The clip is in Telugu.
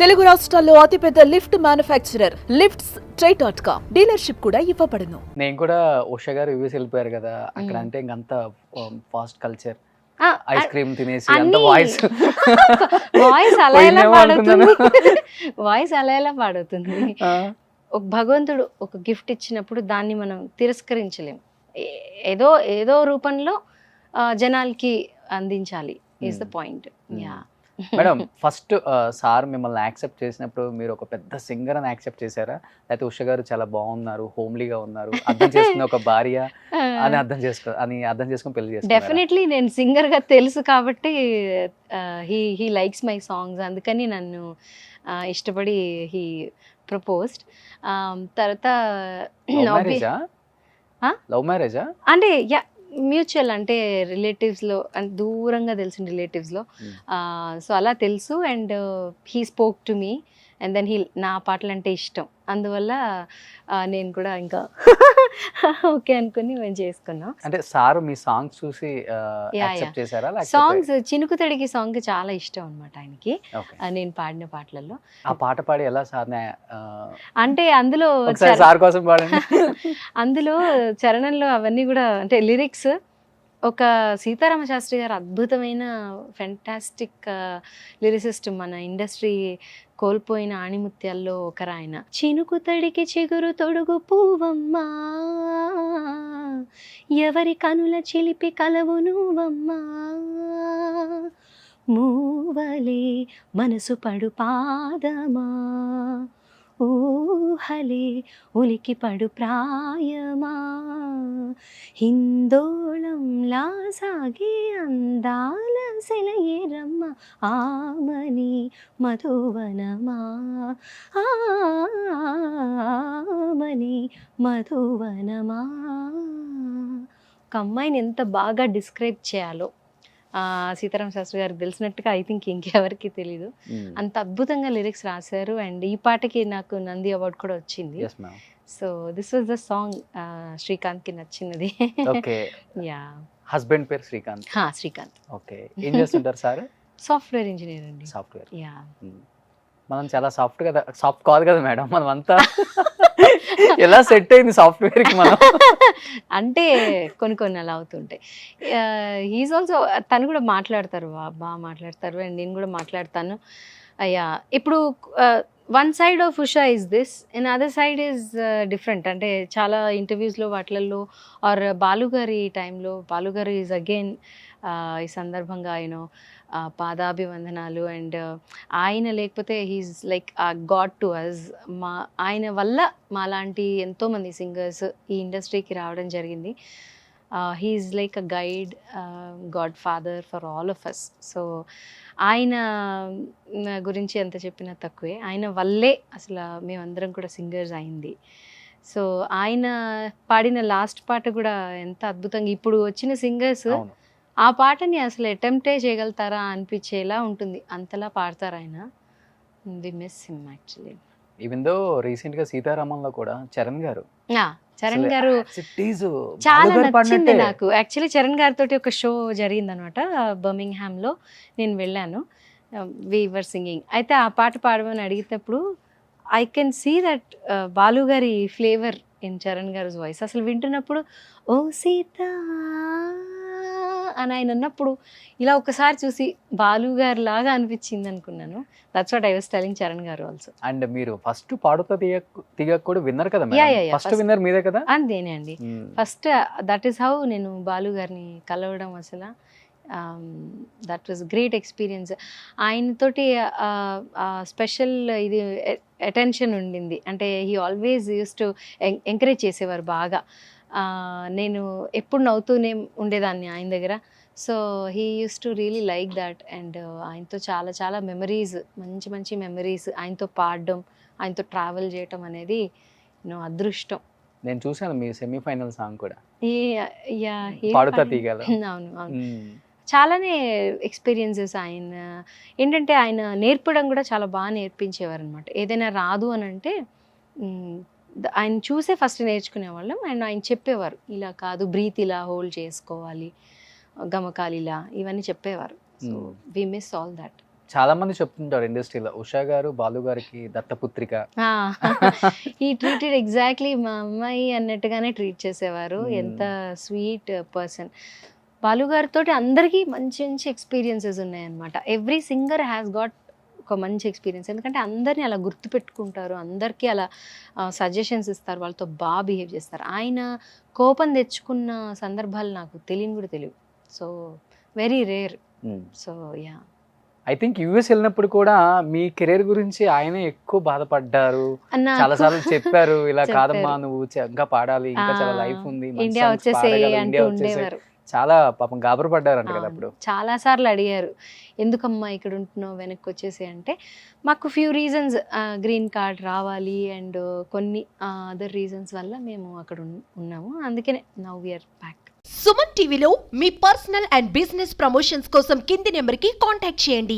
తెలుగు రాష్ట్రాల్లో అతిపెద్ద లిఫ్ట్ మ్యానుఫ్యాక్చరర్ లిఫ్ట్స్ ట్రై.com డీలర్షిప్ కూడా ఇవ్వబడును. నేను కూడా ఉషా గారు యూఎస్ వెళ్ళిపోయారు కదా అక్కడ, అంటే ఇంకంత ఫాస్ట్ కల్చర్, ఐస్ క్రీమ్ తినేసి అంత వాయిస్ వాయిస్ అలా ఎలా పాడుతుంది, వాయిస్ అలా ఎలా పాడుతుంది. ఒక భగవంతుడు ఒక గిఫ్ట్ ఇచ్చినప్పుడు దాన్ని మనం తిరస్కరించలేం. ఏదో ఏదో రూపంలో జనాలకి అందించాలి is the point. Yeah madam, first sir మిమ్మల్ని యాక్సెప్ట్ చేసినప్పుడు మీరు ఒక పెద్ద సింగర్ అని యాక్సెప్ట్ చేశారా, లేకపోతే ఉష గారు చాలా బాగున్నారు, హోమ్లీగా ఉన్నారు, అర్థం చేసుకునే ఒక భార్య అని అర్థం చేసుకుని పెళ్లి చేశారు? డెఫినెట్లీ నేను సింగర్ గా తెలుసు కాబట్టి హీ లైక్స్ మై సాంగ్స్, అందుకని నన్ను ఇష్టపడి హీ ప్రపోజ్డ్. తర్వాత లవ్ మ్యారేజా అంటే మ్యూచువల్, అంటే రిలేటివ్స్లో, అంటే దూరంగా తెలిసిన రిలేటివ్స్లో. సో అలా తెలుసు. And he spoke to me and then నా పాటలు అంటే ఇష్టం, అందువల్ల నేను కూడా ఇంకా ఓకే అనుకుని మేము చేసుకున్నాం. అంటే సార్ మీ సాంగ్స్ చూసి యాక్సెప్ట్ చేశారా? సాంగ్స్ చినుకు తడికి సాంగ్ చాలా ఇష్టం అనమాట ఆయనకి, నేను పాడిన పాటలలో. ఆ పాట పాడి ఎలా సార్ అంటే అందులో సార్ కోసం పాడండి. అందులో చరణంలో అవన్నీ కూడా, అంటే లిరిక్స్ ఒక సీతారామ శాస్త్రి గారు అద్భుతమైన ఫెంటాస్టిక్ లిరిసిస్ట్, మన ఇండస్ట్రీ కోల్పోయిన ఆణిముత్యాల్లో ఒకరాయన. చినుకు తడికి చిగురు తొడుగు పువ్వమ్మా, ఎవరి కనుల చిలిపి కలవు నువ్వమ్మా, మూవలే మనసు పడు పాదమా, ఊహలే ఉలికి పడు ప్రాయమా, హిందోళంలా సాగే అందాల సెలయేరమ్మ, ఆమని మధువనమా, ఆమని మధువనమా. ఒక అమ్మాయిని ఎంత బాగా డిస్క్రైబ్ చేయాలో సీతారామ శాస్త్రి గారికి తెలిసినట్టుగా ఐ థింక్ ఇంకెవరికి తెలీదు. అంత అద్భుతంగా లిరిక్స్ రాశారు. అండ్ ఈ పాటకి నాకు నంది అవార్డు కూడా వచ్చింది. So this was the song Srikanth కి నచ్చినది. యా, హస్బెండ్ పేరు శ్రీకాంత్. శ్రీకాంత్. ఓకే, ఏం చేస్తుంటారు సార్? సాఫ్ట్వేర్ ఇంజనీర్ అండి. సాఫ్ట్వేర్. యా, మనం చాలా సాఫ్ట్ కదా, సాఫ్ట్ కాదు కదా మేడం మనం అంతా. ఎలా సెట్ అయింది సాఫ్ట్వేర్ కి మనం? అంటే కొన్ని అలా అవుతుంటాయి. హీస్ ఆల్సో, తను కూడా మాట్లాడతారు, బాగా మాట్లాడతారు. అండ్ నేను కూడా మాట్లాడతాను. అయ్యా, ఇప్పుడు one side of Usha is this, and other side is different. అంటే చాలా ఇంటర్వ్యూస్లో వాటిలలో ఆర్ బాలుగారి టైంలో, బాలుగారు ఈజ్ అగైన్ ఈ సందర్భంగా యూనో పాదాభివందనాలు. అండ్ ఆయన లేకపోతే he's like god to us. ఆయన వల్ల మాలాంటి ఎంతోమంది సింగర్స్ ఈ ఇండస్ట్రీకి రావడం జరిగింది. He's like a guide, godfather for all of us. So ఆయన గురించి ఎంత చెప్పినా తక్కువే. ఆయన వల్లే అసలు మేమందరం కూడా సింగర్స్ అయింది. సో ఆయన పాడిన లాస్ట్ పాట కూడా ఎంత అద్భుతంగా, ఇప్పుడు వచ్చిన సింగర్స్ ఆ పాటని అసలు అటెంప్టే చేయగలుగుతారా అనిపించేలా ఉంటుంది, అంతలా పాడతారు ఆయన. We miss him actually. Even though recent గా సీతారామంలో కూడా చరణ్ గారు చాలా నచ్చింది నాకు. యాక్చువల్లీ చరణ్ గారితో ఒక షో జరిగింది అనమాట బర్మింగ్హామ్ లో, నేను వెళ్ళాను. We were singing. అయితే ఆ పాట పాడమని అడిగేటప్పుడు I can see that Balu గారి ఫ్లేవర్ ఇన్ చరణ్ గారి వాయిస్. అసలు వింటున్నప్పుడు ఓ సీత అని ఆయన అన్నప్పుడు ఇలా ఒకసారి చూసి బాలు గారి లాగా అనిపించింది అనుకున్నాను. That's what I was telling Charan గారు ఆల్సో. అండ్ మీరు ఫస్ట్ పాడుతా తీగ కూడా విన్నర్ కదా, ఫస్ట్ విన్నర్ మీరే కదా? అంతేనే అండి. ఫస్ట్ దట్ ఈస్ హౌ నేను బాలు గారిని కలవడం, అసలు దట్ వాజ్ గ్రేట్ ఎక్స్పీరియన్స్. ఆయనతోటి స్పెషల్ ఇది అటెన్షన్ ఉండింది. అంటే he always use to encourage చేసేవారు బాగా. నేను ఎప్పుడు నవ్వుతూనే ఉండేదాన్ని ఆయన దగ్గర. So he use to really like that. And ఆయనతో చాలా చాలా మెమరీస్, మంచి మంచి మెమరీస్, ఆయనతో పాడడం, ఆయనతో ట్రావెల్ చేయటం అనేది అదృష్టం. నేను చూసాను మీ సెమీఫైనల్ సాంగ్ కూడా. అవును, చాలానే ఎక్స్పీరియన్సెస్. ఆయన ఏంటంటే ఆయన నేర్పడం కూడా చాలా బాగా నేర్పించేవారు అనమాట. ఏదైనా రాదు అని అంటే ఆయన చూసే ఫస్ట్ నేర్చుకునేవాళ్ళం. అండ్ ఆయన చెప్పేవారు, ఇలా కాదు, బ్రీత్ ఇలా హోల్డ్ చేసుకోవాలి, గమకాలు ఇలా, ఇవన్నీ చెప్పేవారు. So we miss all that. చాలా మంది చెప్తుంటారు ఇండస్ట్రీలో ఉషా గారు బాలు గారికి దత్తపుత్రిక. ఈ ట్రీటెడ్ ఎగ్జాక్ట్లీ మా అమ్మాయి అన్నట్టుగానే ట్రీట్ చేసేవారు. ఎంత స్వీట్ పర్సన్. బాలు గారితో అందరికీ మంచి మంచి ఎక్స్పీరియన్సెస్ ఉన్నాయన్నమాట. ఎవ్రీ సింగర్ హ్యాస్ గాట్ ఒక మంచి ఎక్స్పీరియన్స్. ఎందుకంటే అందరినీ అలా గుర్తుపెట్టుకుంటారు, అందరికీ అలా సజెషన్స్ ఇస్తారు, వాళ్ళతో బాగా బిహేవ్ చేస్తారు. ఆయన కోపం తెచ్చుకున్న సందర్భాలు నాకు తెలియని కూడా తెలియదు. So very rare. So yeah, I think US వెళ్ళినప్పుడు కూడా మీ కెరీర్ గురించి ఆయనే ఎక్కువ బాధపడ్డారు, చాలా సార్లు చెప్పారు ఇలా కాదమ్మా నువ్వు ఇంకా పాడాలి, ఇంకా చాలా లైఫ్ ఉంది, ఇండియా వచ్చేసే ఇండియా అంటూ ఉండేవారు. చాలా పాపం గాబరపడ్డారంట కదా అప్పుడు. చాలా సార్లు అడిగారు, ఎందుకమ్మా ఇక్కడ ఉంటున్నావు, వెనక్కి వచ్చేసి అంటే మాకు ఫ్యూ రీజన్స్, గ్రీన్ కార్డ్ రావాలి అండ్ కొన్ని అదర్ రీజన్స్ వల్ల మేము అక్కడ ఉన్నాము. అందుకనే నౌ వీఆర్ బ్యాక్. సుమన్ టీవీలో మీ పర్సనల్ అండ్ బిజినెస్ ప్రమోషన్స్ కోసం కింది నెంబర్కి కాంటాక్ట్ చేయండి.